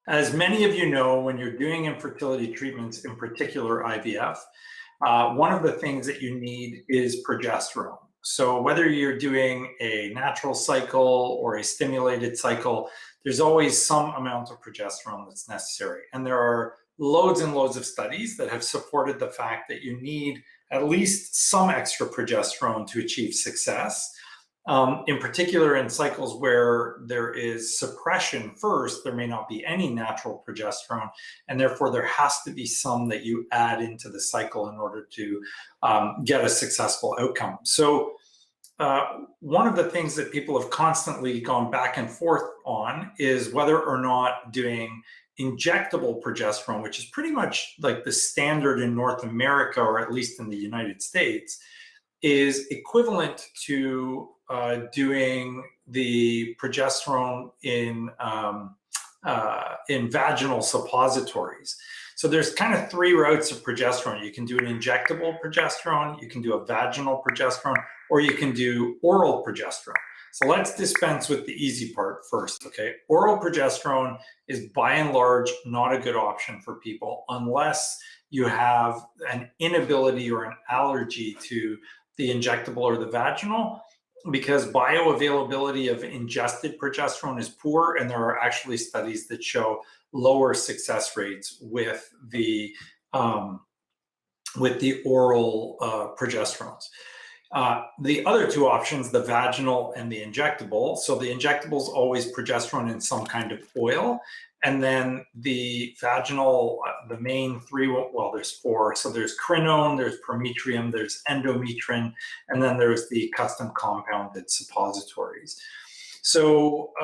As many of you know, when you're doing infertility treatments, in particular IVF, one of the things that you need is progesterone. So whether you're doing a natural cycle or a stimulated cycle, there's always some amount of progesterone that's necessary. And there are loads and loads of studies that have supported the fact that you need at least some extra progesterone to achieve success. In particular, in cycles where there is suppression first, there may not be any natural progesterone, and therefore there has to be some that you add into the cycle in order to get a successful outcome. So one of the things that people have constantly gone back and forth on is whether or not doing injectable progesterone, which is pretty much like the standard in North America, or at least in the United States, is equivalent to doing the progesterone in vaginal suppositories. So there's kind of three routes of progesterone. You can do an injectable progesterone, you can do a vaginal progesterone, or you can do oral progesterone. So let's dispense with the easy part first, okay? Oral progesterone is by and large not a good option for people unless you have an inability or an allergy to the injectable or the vaginal, because bioavailability of ingested progesterone is poor, and there are actually studies that show lower success rates with the oral progesterones. The other two options, the vaginal and the injectable. So the injectable is always progesterone in some kind of oil. And then the vaginal, the main three, well, there's four. So there's crinone, there's prometrium, there's endometrine, and then there's the custom compounded suppositories. So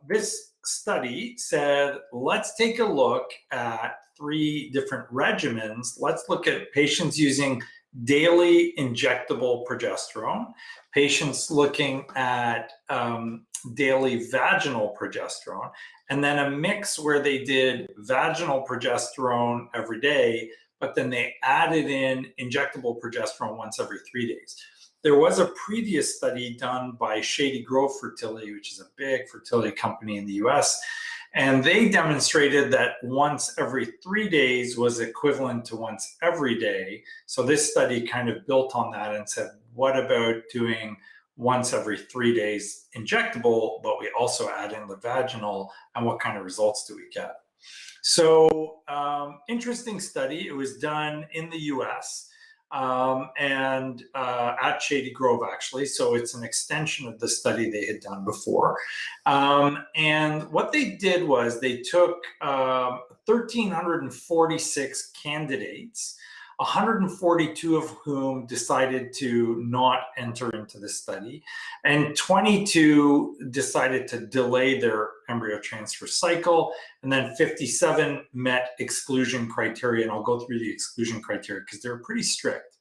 this study said, let's take a look at three different regimens. Let's look at patients using daily injectable progesterone, patients looking at daily vaginal progesterone, and then a mix where they did vaginal progesterone every day, but then they added in injectable progesterone once every 3 days. There was a previous study done by Shady Grove Fertility, which is a big fertility company in the US, and they demonstrated that once every 3 days was equivalent to once every day. So this study kind of built on that and said, what about doing once every 3 days injectable, but we also add in the vaginal, and what kind of results do we get? So interesting study. It was done in the US and at Shady Grove, actually. So it's an extension of the study they had done before. And what they did was they took 1,346 candidates, 142 of whom decided to not enter into the study, and 22 decided to delay their embryo transfer cycle, and then 57 met exclusion criteria, and I'll go through the exclusion criteria because they're pretty strict.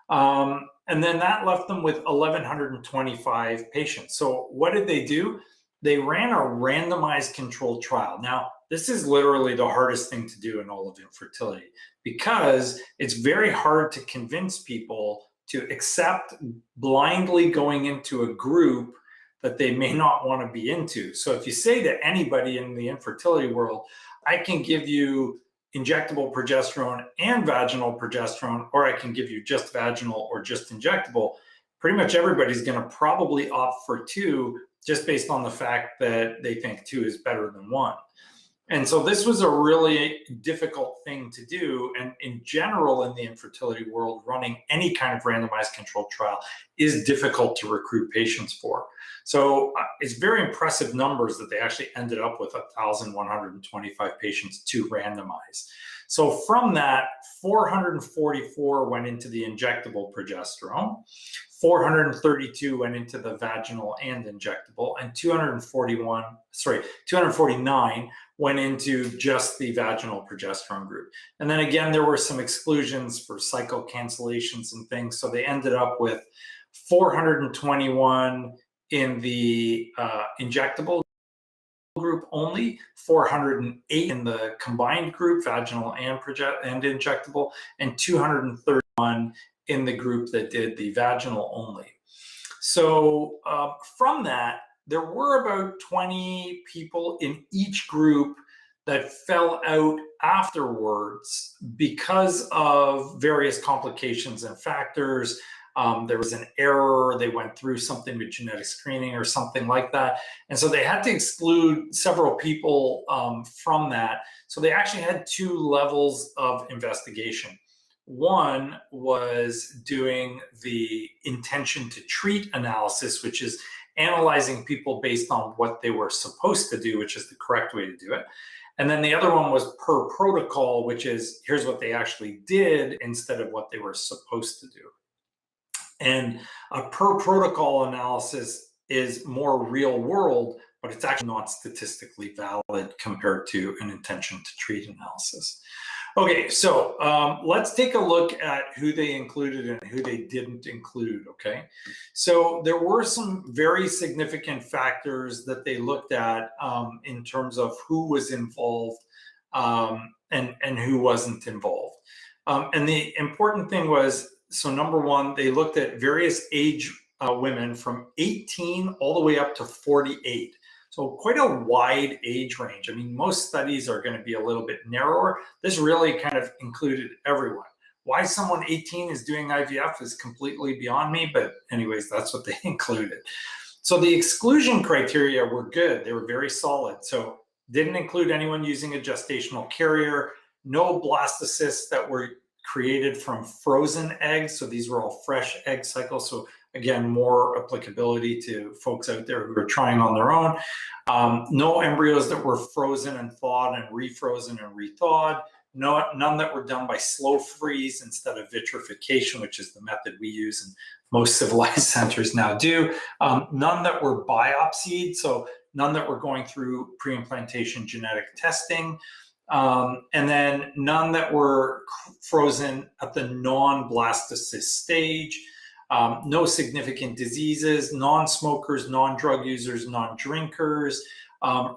And then that left them with 1,125 patients. So what did they do? They ran a randomized controlled trial. Now, this is literally the hardest thing to do in all of infertility, because it's very hard to convince people to accept blindly going into a group that they may not want to be into. So if you say to anybody in the infertility world, I can give you injectable progesterone and vaginal progesterone, or I can give you just vaginal or just injectable, pretty much everybody's going to probably opt for two, just based on the fact that they think two is better than one. And so this was a really difficult thing to do. And in general, in the infertility world, running any kind of randomized controlled trial is difficult to recruit patients for. So it's very impressive numbers that they actually ended up with 1,125 patients to randomize. So from that, 444 went into the injectable progesterone, 432 went into the vaginal and injectable, and 249 went into just the vaginal progesterone group. And then again, there were some exclusions for cycle cancellations and things. So they ended up with 421 in the injectable group only, 408 in the combined group, vaginal and injectable, and 231 in the group that did the vaginal only. So from that, there were about 20 people in each group that fell out afterwards because of various complications and factors. There was an error, they went through something with genetic screening or something like that. And so they had to exclude several people from that. So they actually had two levels of investigation. One was doing the intention to treat analysis, which is analyzing people based on what they were supposed to do, which is the correct way to do it. And then the other one was per protocol, which is here's what they actually did instead of what they were supposed to do. And a per protocol analysis is more real world, but it's actually not statistically valid compared to an intention to treat analysis. Okay, so let's take a look at who they included and who they didn't include, okay? So there were some very significant factors that they looked at in terms of who was involved and who wasn't involved. And the important thing was, so number one, they looked at various age women from 18 all the way up to 48. So quite a wide age range. I mean, most studies are going to be a little bit narrower. This really kind of included everyone. Why someone 18 is doing IVF is completely beyond me, but anyways, that's what they included. So the exclusion criteria were good. They were very solid. So didn't include anyone using a gestational carrier, no blastocysts that were created from frozen eggs. So these were all fresh egg cycles. So again, more applicability to folks out there who are trying on their own. No embryos that were frozen and thawed and refrozen and rethawed. None that were done by slow freeze instead of vitrification, which is the method we use and most civilized centers now do. None that were biopsied, so none that were going through pre-implantation genetic testing. And then none that were frozen at the non-blastocyst stage. No significant diseases, non-smokers, non-drug users, non-drinkers,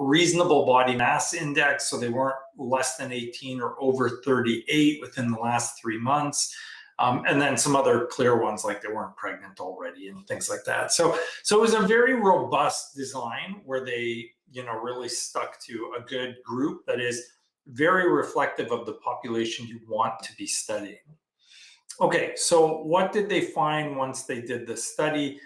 reasonable body mass index, so they weren't less than 18 or over 38 within the last 3 months. And then some other clear ones like they weren't pregnant already and things like that. So it was a very robust design where they, really stuck to a good group that is very reflective of the population you want to be studying. Okay, so what did they find once they did the study?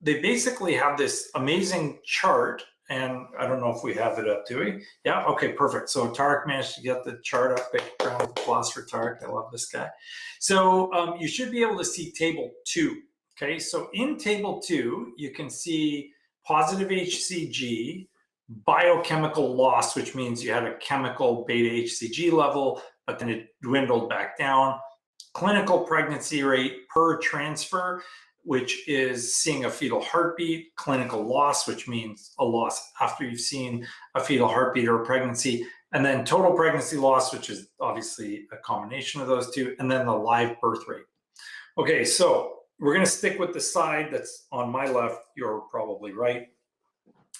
They basically have this amazing chart, and I don't know if we have it up, do we? Yeah, okay, perfect. So Tarek managed to get the chart up. Big round of applause for Tarek. I love this guy. So you should be able to see table 2. Okay, so in table 2, you can see positive HCG, biochemical loss, which means you had a chemical beta HCG level, but then it dwindled back down. Clinical pregnancy rate per transfer, which is seeing a fetal heartbeat, clinical loss, which means a loss after you've seen a fetal heartbeat or a pregnancy, and then total pregnancy loss, which is obviously a combination of those two, and then the live birth rate. Okay, so we're going to stick with the side that's on my left, you're probably right,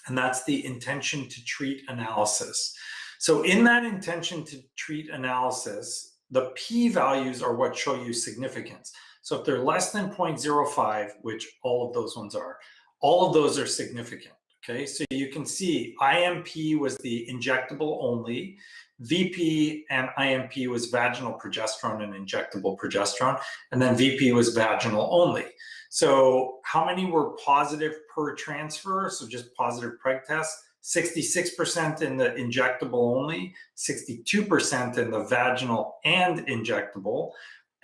and that's the intention to treat analysis. So in that intention to treat analysis, the p-values are what show you significance. So if they're less than 0.05, which all of those ones are, all of those are significant, okay? So you can see IMP was the injectable only, VP and IMP was vaginal progesterone and injectable progesterone, and then VP was vaginal only. So how many were positive per transfer? So just positive preg tests. 66% in the injectable only, 62% in the vaginal and injectable,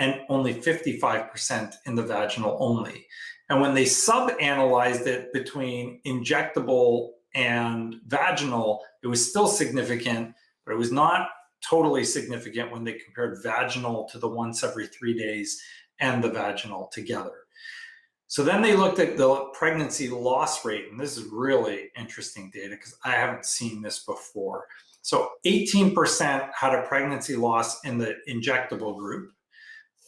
and only 55% in the vaginal only. And when they sub-analyzed it between injectable and vaginal, it was still significant, but it was not totally significant when they compared vaginal to the once every 3 days and the vaginal together. So then they looked at the pregnancy loss rate, and this is really interesting data because I haven't seen this before. So 18% had a pregnancy loss in the injectable group,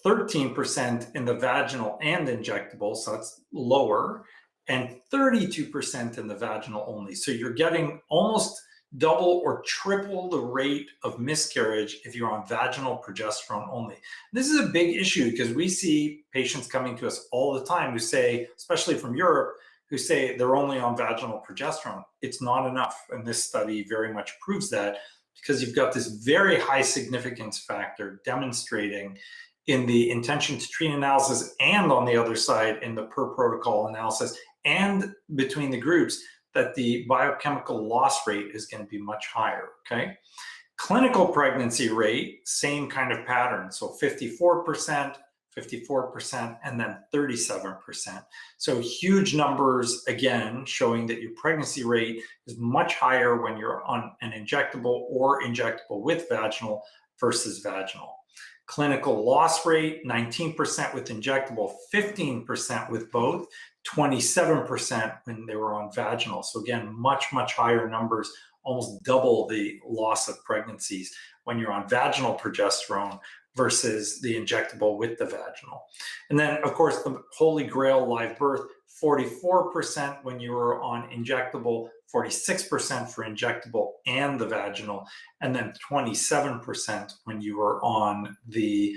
13% in the vaginal and injectable, so that's lower, and 32% in the vaginal only. So you're getting almost double or triple the rate of miscarriage if you're on vaginal progesterone only. This is a big issue because we see patients coming to us all the time who say, especially from Europe, who say they're only on vaginal progesterone. It's not enough. And this study very much proves that, because you've got this very high significance factor demonstrating in the intention to treat analysis and on the other side in the per protocol analysis and between the groups that the biochemical loss rate is going to be much higher, okay? Clinical pregnancy rate, same kind of pattern. So 54%, 54%, and then 37%. So huge numbers, again, showing that your pregnancy rate is much higher when you're on an injectable or injectable with vaginal versus vaginal. Clinical loss rate, 19% with injectable, 15% with both, 27% when they were on vaginal. So again, much, much higher numbers, almost double the loss of pregnancies when you're on vaginal progesterone versus the injectable with the vaginal. And then, of course, the holy grail live birth, 44% when you were on injectable, 46% for injectable and the vaginal, and then 27% when you were on the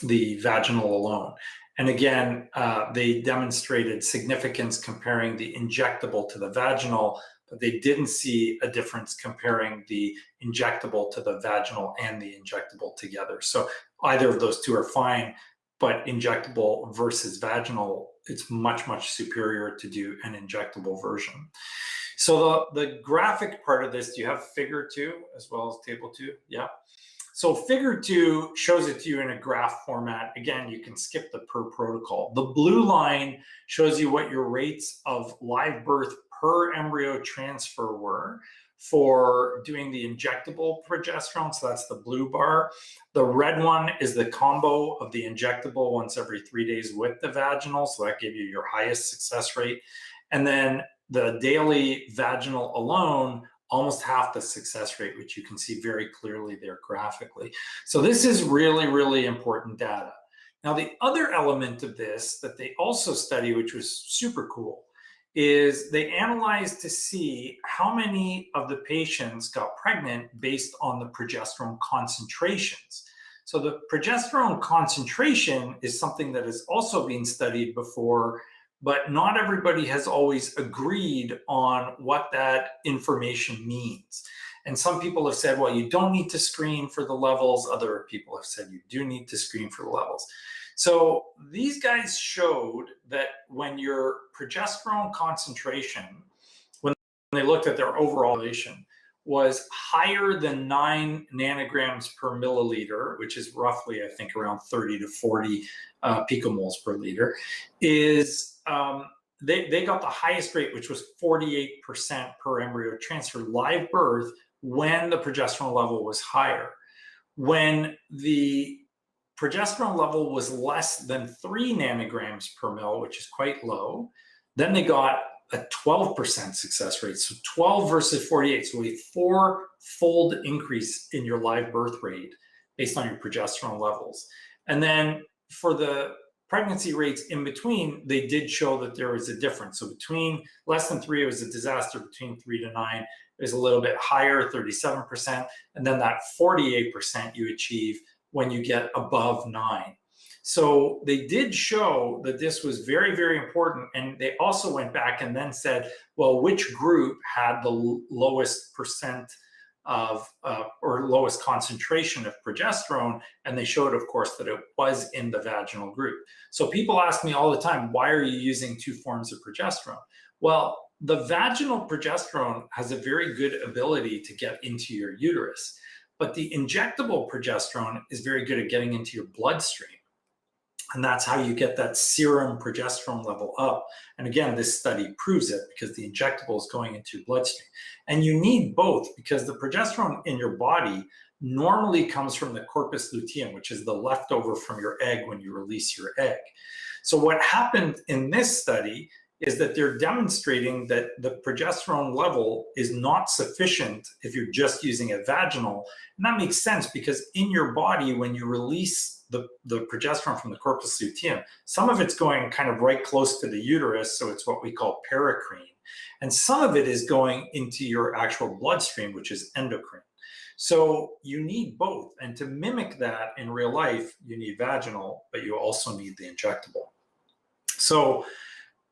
vaginal alone. And again, they demonstrated significance comparing the injectable to the vaginal, but they didn't see a difference comparing the injectable to the vaginal and the injectable together. So either of those two are fine, but injectable versus vaginal, it's much, much superior to do an injectable version. So the graphic part of this, do you have figure 2 as well as table 2? Yeah. So figure 2 shows it to you in a graph format. Again, you can skip the per protocol. The blue line shows you what your rates of live birth per embryo transfer were for doing the injectable progesterone. So that's the blue bar. The red one is the combo of the injectable once every 3 days with the vaginal. So that gave you your highest success rate. And then the daily vaginal alone, almost half the success rate, which you can see very clearly there graphically. So this is really, really important data. Now, the other element of this that they also study, which was super cool, is they analyzed to see how many of the patients got pregnant based on the progesterone concentrations. So the progesterone concentration is something that has also been studied before, but not everybody has always agreed on what that information means. And some people have said, well, you don't need to screen for the levels. Other people have said you do need to screen for the levels. So these guys showed that when your progesterone concentration, when they looked at their overall population, was higher than 9 nanograms per milliliter, which is roughly, I think, around 30 to 40 picomoles per liter, is they got the highest rate, which was 48% per embryo transfer live birth when the progesterone level was higher. When the progesterone level was less than 3 nanograms per mil, which is quite low, then they got a 12% success rate. So 12 versus 48, so a 4-fold increase in your live birth rate based on your progesterone levels. And then for the pregnancy rates in between, they did show that there was a difference. So between less than 3, it was a disaster. Between 3 to 9, it was a little bit higher, 37%. And then that 48% you achieve when you get above 9. So they did show that this was very, very important. And they also went back and then said, well, which group had the lowest percent of, or lowest concentration of progesterone? And they showed, of course, that it was in the vaginal group. So people ask me all the time, why are you using 2 forms of progesterone? Well, the vaginal progesterone has a very good ability to get into your uterus, but the injectable progesterone is very good at getting into your bloodstream. And that's how you get that serum progesterone level up. And again, this study proves it because the injectable is going into your bloodstream. And you need both because the progesterone in your body normally comes from the corpus luteum, which is the leftover from your egg when you release your egg. So what happened in this study is that they're demonstrating that the progesterone level is not sufficient if you're just using a vaginal. And that makes sense because in your body, when you release the progesterone from the corpus luteum, some of it's going kind of right close to the uterus, so it's what we call paracrine. And some of it is going into your actual bloodstream, which is endocrine. So you need both. And to mimic that in real life, you need vaginal, but you also need the injectable. So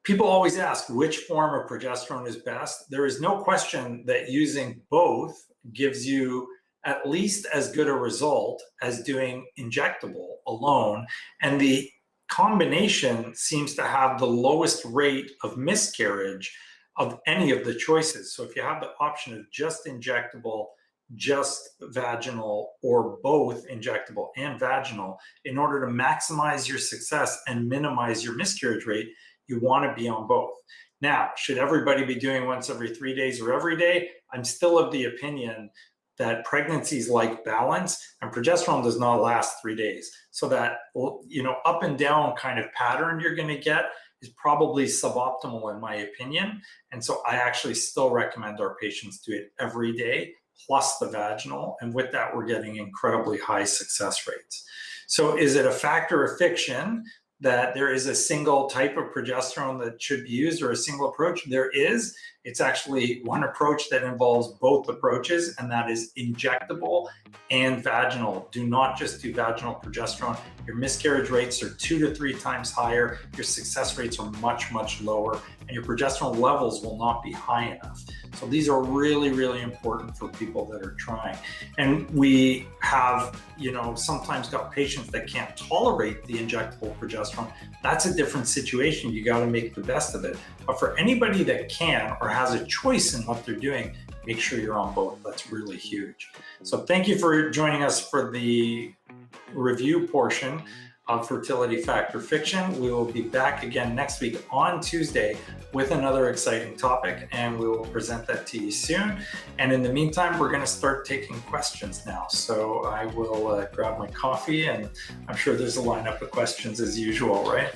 People always ask which form of progesterone is best. There is no question that using both gives you at least as good a result as doing injectable alone. And the combination seems to have the lowest rate of miscarriage of any of the choices. So if you have the option of just injectable, just vaginal, or both injectable and vaginal, in order to maximize your success and minimize your miscarriage rate, you want to be on both. Now, should everybody be doing once every 3 days or every day? I'm still of the opinion that pregnancies like balance, and progesterone does not last 3 days. So that, up and down kind of pattern you're going to get is probably suboptimal in my opinion. And so I actually still recommend our patients do it every day plus the vaginal. And with that, we're getting incredibly high success rates. So is it a factor of fiction that there is a single type of progesterone that should be used, or a single approach? There is. It's actually one approach that involves both approaches, and that is injectable and vaginal. Do not just do vaginal progesterone. Your miscarriage rates are 2 to 3 times higher. Your success rates are much, much lower, and your progesterone levels will not be high enough. So these are really, really important for people that are trying. And we have, sometimes got patients that can't tolerate the injectable progesterone. That's a different situation. You got to make the best of it. But for anybody that can or has a choice in what they're doing, make sure you're on both. That's really huge. So thank you for joining us for the review portion of Fertility Factor Fiction. We will be back again next week on Tuesday with another exciting topic, and we will present that to you soon. And in the meantime, we're going to start taking questions now. So I will grab my coffee, and I'm sure there's a lineup of questions as usual, right?